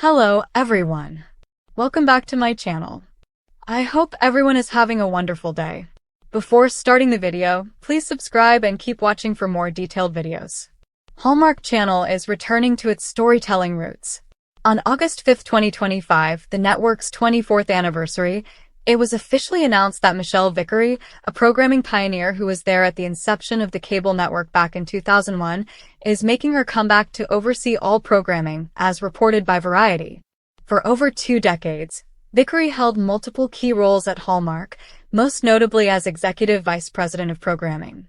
Hello, everyone. Welcome back to my channel. I hope everyone is having a wonderful day. Before starting the video, please subscribe and keep watching for more detailed videos. Hallmark Channel is returning to its storytelling roots. On August 5, 2025, the network's 24th anniversary, it was officially announced that Michelle Vickery, a programming pioneer who was there at the inception of the cable network back in 2001, is making her comeback to oversee all programming, as reported by Variety. For over 2 decades, Vickery held multiple key roles at Hallmark, most notably as Executive Vice President of Programming.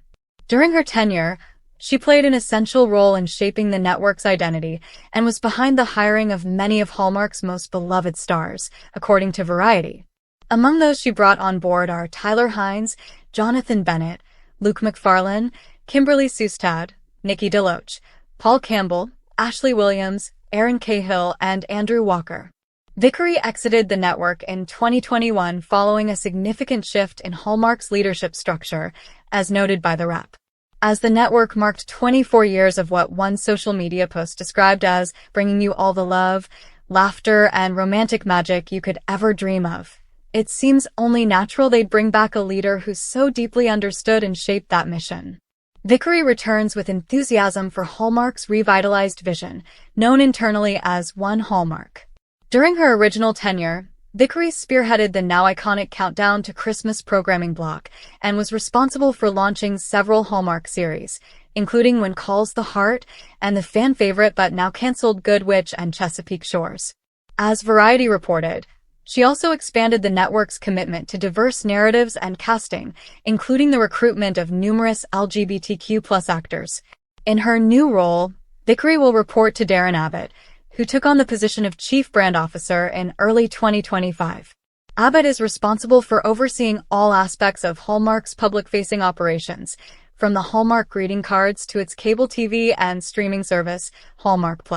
During her tenure, she played an essential role in shaping the network's identity and was behind the hiring of many of Hallmark's most beloved stars, according to Variety. Among those she brought on board are Tyler Hynes, Jonathan Bennett, Luke McFarlane, Kimberly Sustad, Nikki DeLoach, Paul Campbell, Ashley Williams, Aaron Cahill, and Andrew Walker. Vickery exited the network in 2021 following a significant shift in Hallmark's leadership structure, as noted by The Wrap. As the network marked 24 years of what one social media post described as bringing you all the love, laughter, and romantic magic you could ever dream of, it seems only natural they'd bring back a leader who so deeply understood and shaped that mission. Vickery returns with enthusiasm for Hallmark's revitalized vision, known internally as One Hallmark. During her original tenure, Vickery spearheaded the now iconic Countdown to Christmas programming block and was responsible for launching several Hallmark series, including When Calls the Heart and the fan favorite but now canceled Good Witch and Chesapeake Shores. As Variety reported, she also expanded the network's commitment to diverse narratives and casting, including the recruitment of numerous LGBTQ+ actors. In her new role, Vickery will report to Darren Abbott, who took on the position of Chief Brand Officer in early 2025. Abbott is responsible for overseeing all aspects of Hallmark's public-facing operations, from the Hallmark greeting cards to its cable TV and streaming service, Hallmark+.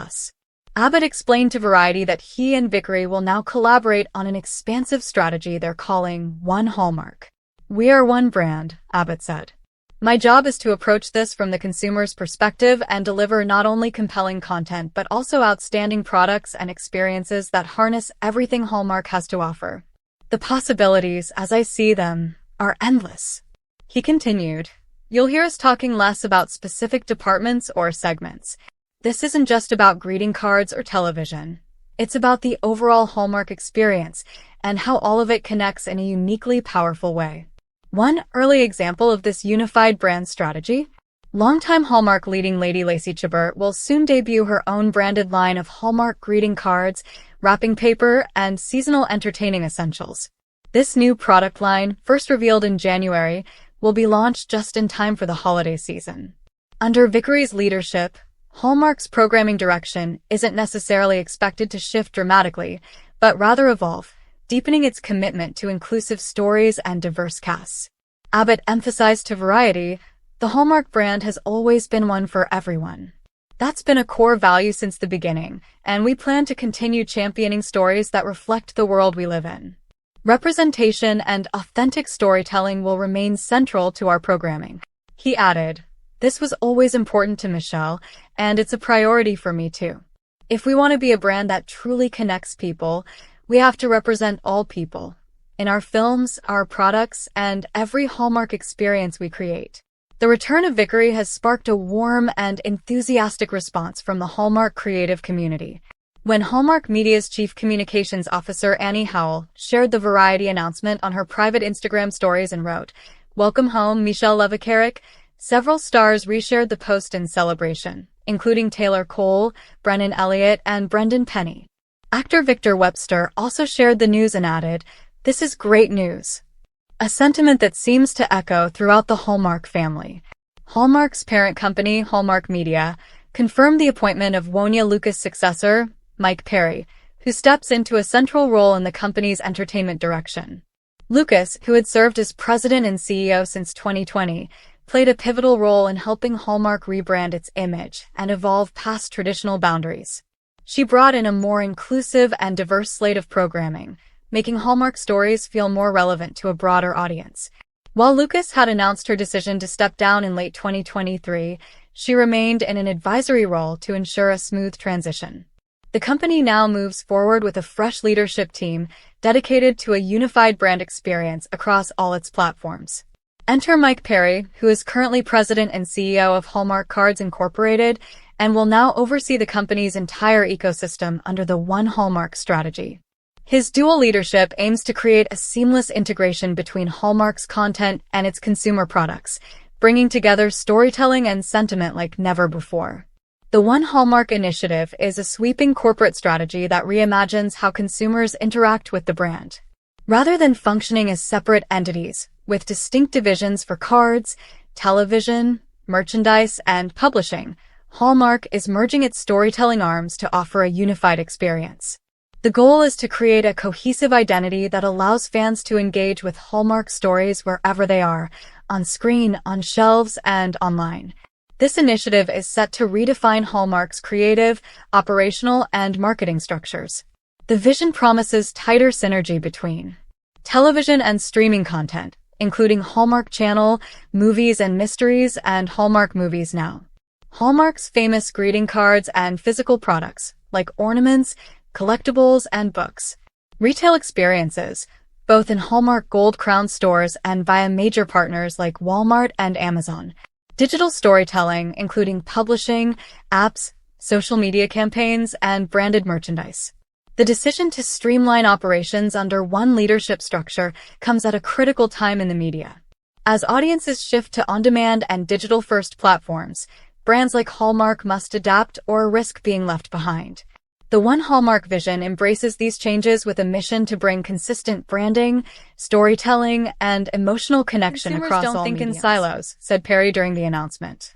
Abbott explained to Variety that he and Vickery will now collaborate on an expansive strategy they're calling One Hallmark. "We are one brand," Abbott said. "My job is to approach this from the consumer's perspective and deliver not only compelling content but also outstanding products and experiences that harness everything Hallmark has to offer. The possibilities, as I see them, are endless." He continued, "You'll hear us talking less about specific departments or segments. This isn't just about greeting cards or television. It's about the overall Hallmark experience and how all of it connects in a uniquely powerful way." One early example of this unified brand strategy? Longtime Hallmark leading lady Lacey Chabert will soon debut her own branded line of Hallmark greeting cards, wrapping paper, and seasonal entertaining essentials. This new product line, first revealed in January, will be launched just in time for the holiday season. Under Vickery's leadership, Hallmark's programming direction isn't necessarily expected to shift dramatically, but rather evolve, deepening its commitment to inclusive stories and diverse casts. Abbott emphasized to Variety, "The Hallmark brand has always been one for everyone. That's been a core value since the beginning, and we plan to continue championing stories that reflect the world we live in. Representation and authentic storytelling will remain central to our programming." He added, "This was always important to Michelle, and it's a priority for me too. If we want to be a brand that truly connects people, we have to represent all people, in our films, our products, and every Hallmark experience we create." The return of Vickery has sparked a warm and enthusiastic response from the Hallmark creative community. When Hallmark Media's Chief Communications Officer Annie Howell shared the Variety announcement on her private Instagram stories and wrote, "Welcome home, Michelle Levacarrick," several stars reshared the post in celebration, including Taylor Cole, Brennan Elliott, and Brendan Penny. Actor Victor Webster also shared the news and added, "This is great news," a sentiment that seems to echo throughout the Hallmark family. Hallmark's parent company, Hallmark Media, confirmed the appointment of Wonya Lucas' successor, Mike Perry, who steps into a central role in the company's entertainment direction. Lucas, who had served as president and CEO since 2020, played a pivotal role in helping Hallmark rebrand its image and evolve past traditional boundaries. She brought in a more inclusive and diverse slate of programming, making Hallmark stories feel more relevant to a broader audience. While Lucas had announced her decision to step down in late 2023, she remained in an advisory role to ensure a smooth transition. The company now moves forward with a fresh leadership team dedicated to a unified brand experience across all its platforms. Enter Mike Perry, who is currently president and CEO of Hallmark Cards Incorporated and will now oversee the company's entire ecosystem under the One Hallmark strategy. His dual leadership aims to create a seamless integration between Hallmark's content and its consumer products, bringing together storytelling and sentiment like never before. The One Hallmark initiative is a sweeping corporate strategy that reimagines how consumers interact with the brand. Rather than functioning as separate entities, with distinct divisions for cards, television, merchandise, and publishing, Hallmark is merging its storytelling arms to offer a unified experience. The goal is to create a cohesive identity that allows fans to engage with Hallmark stories wherever they are, on screen, on shelves, and online. This initiative is set to redefine Hallmark's creative, operational, and marketing structures. The vision promises tighter synergy between television and streaming content, including Hallmark Channel, Movies and Mysteries, and Hallmark Movies Now. Hallmark's famous greeting cards and physical products, like ornaments, collectibles, and books. Retail experiences, both in Hallmark Gold Crown stores and via major partners like Walmart and Amazon. Digital storytelling, including publishing, apps, social media campaigns, and branded merchandise. The decision to streamline operations under one leadership structure comes at a critical time in the media. As audiences shift to on-demand and digital-first platforms, brands like Hallmark must adapt or risk being left behind. The One Hallmark vision embraces these changes with a mission to bring consistent branding, storytelling, and emotional connection across all mediums. Consumers don't think in silos, said Perry during the announcement.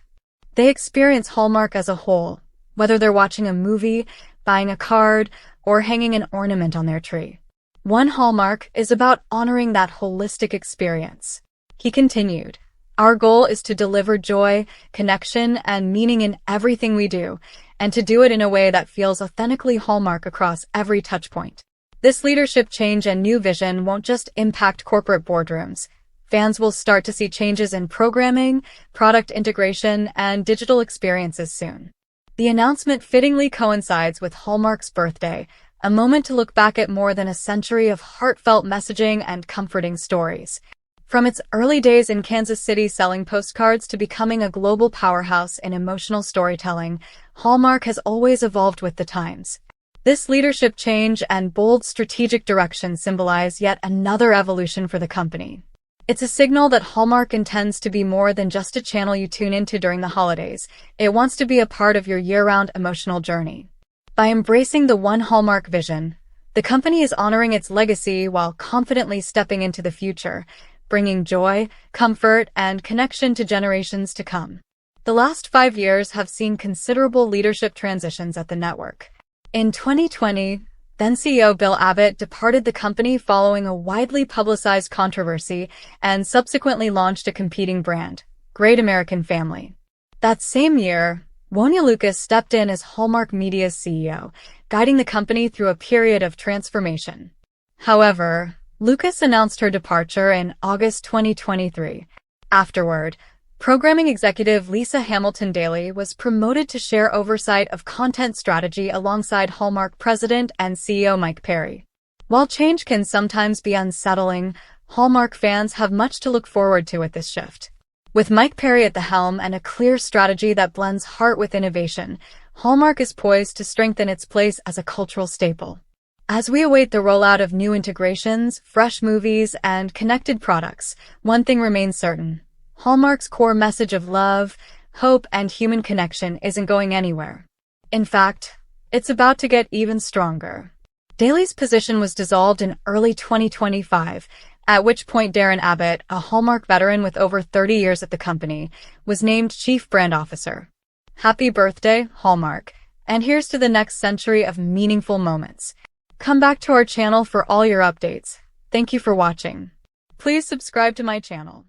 They experience Hallmark as a whole, whether they're watching a movie, buying a card, or hanging an ornament on their tree. One Hallmark is about honoring that holistic experience. He continued, "Our goal is to deliver joy, connection, and meaning in everything we do, and to do it in a way that feels authentically Hallmark across every touchpoint." This leadership change and new vision won't just impact corporate boardrooms. Fans will start to see changes in programming, product integration, and digital experiences soon. The announcement fittingly coincides with Hallmark's birthday, a moment to look back at more than a century of heartfelt messaging and comforting stories. From its early days in Kansas City selling postcards to becoming a global powerhouse in emotional storytelling, Hallmark has always evolved with the times. This leadership change and bold strategic direction symbolize yet another evolution for the company. It's a signal that Hallmark intends to be more than just a channel you tune into during the holidays. It wants to be a part of your year-round emotional journey. By embracing the One Hallmark vision, the company is honoring its legacy while confidently stepping into the future, bringing joy, comfort, and connection to generations to come. The last 5 years have seen considerable leadership transitions at the network. In 2020, then CEO Bill Abbott departed the company following a widely publicized controversy and subsequently launched a competing brand, Great American Family. That same year, Wonya Lucas stepped in as Hallmark Media's CEO, guiding the company through a period of transformation. However, Lucas announced her departure in August 2023. Afterward, programming executive Lisa Hamilton Daly was promoted to share oversight of content strategy alongside Hallmark president and CEO Mike Perry. While change can sometimes be unsettling, Hallmark fans have much to look forward to with this shift. With Mike Perry at the helm and a clear strategy that blends heart with innovation, Hallmark is poised to strengthen its place as a cultural staple. As we await the rollout of new integrations, fresh movies, and connected products, one thing remains certain. Hallmark's core message of love, hope, and human connection isn't going anywhere. In fact, it's about to get even stronger. Daly's position was dissolved in early 2025, at which point Darren Abbott, a Hallmark veteran with over 30 years at the company, was named Chief Brand Officer. Happy birthday, Hallmark, and here's to the next century of meaningful moments. Come back to our channel for all your updates. Thank you for watching. Please subscribe to my channel.